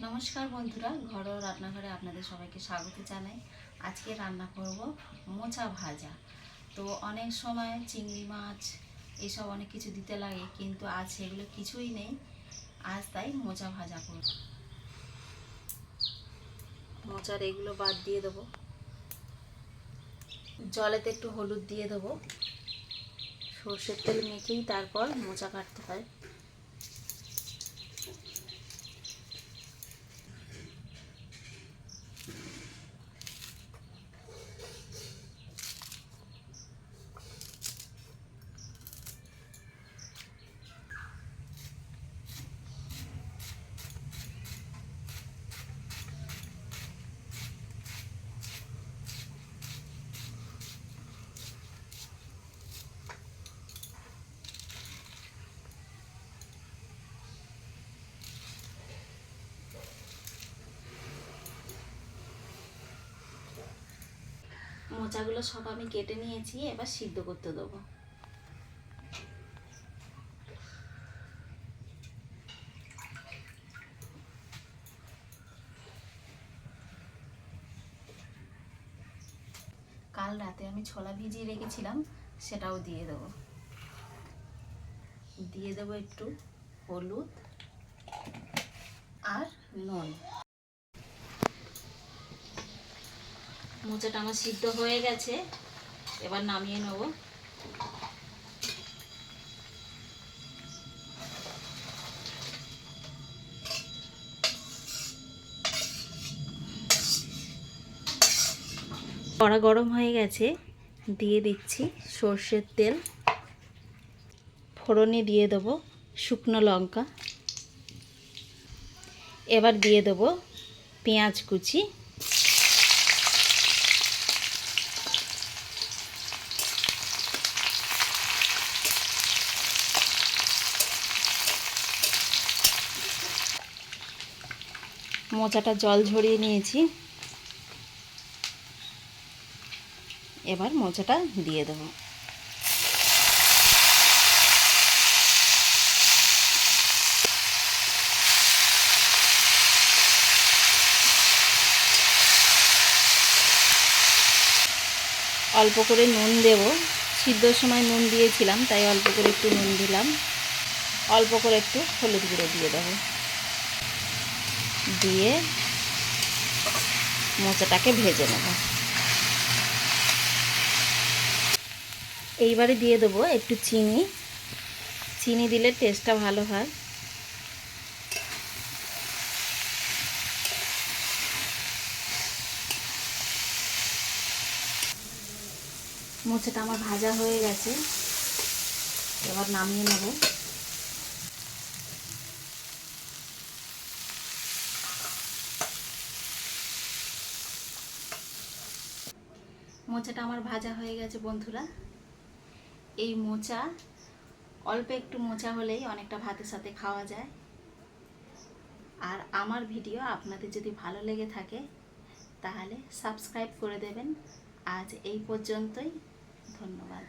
নমস্কার বন্ধুরা, ঘরোয়া রান্নাঘরে আপনাদের সবাইকে স্বাগত জানাই। আজকে রান্না করব মোচা ভাজা। তো অনেক সময় চিংড়ি মাছ এসব অনেক কিছু দিতে লাগে, কিন্তু আজ সেগুলো কিছুই নেই। আজ তাই মোচা ভাজা করব। মোচার এগুলো বাদ দিয়ে দেবো, জলেতে একটু হলুদ দিয়ে দেবো। সর্ষের তেল মেখেই তারপর মোচা কাটতে হয়। মোচাগুলো সব আমি কেটে নিয়েছি, এবার সিদ্ধ করতে দেবো। কাল রাতে আমি ছোলা ভিজিয়ে রেখেছিলাম, সেটাও দিয়ে দেবো। দিয়ে দেবো একটু হলুদ আর নুন। মোচাটা আমার সিদ্ধ হয়ে গেছে, এবার নামিয়ে নেব। কড়া গরম হয়ে গেছে, দিয়ে দিচ্ছি সর্ষের তেল। ফোড়নে দিয়ে দেবো শুকনো লঙ্কা। এবার দিয়ে দেবো পেঁয়াজ কুচি। মোচাটা জল ঝরিয়ে নিয়েছি, এবার মোচাটা দিয়ে দেবো। অল্প করে নুন দেব, সিদ্ধর সময় নুন দিয়েছিলাম, তাই অল্প করে একটু নুন দিলাম। অল্প করে একটু হলুদ গুঁড়ো দিয়ে দেবো। দিয়ে মোচাটাকে ভেজে নেব। এইবারে দিয়ে দেবো একটু চিনি। চিনি দিলে টেস্টটা ভালো হয়। মোচাটা আমার ভাজা হয়ে গেছে, এবার নামিয়ে নেব। মোচাটা আমার ভাজা হয়ে গেছে বন্ধুরা। এই মোচা অল্প একটু মোচা হলেই অনেকটা ভাতের সাথে খাওয়া যায়। আর আমার ভিডিও আপনাদের যদি ভালো লেগে থাকে তাহলে সাবস্ক্রাইব করে দেবেন। আজ এই পর্যন্তই, ধন্যবাদ।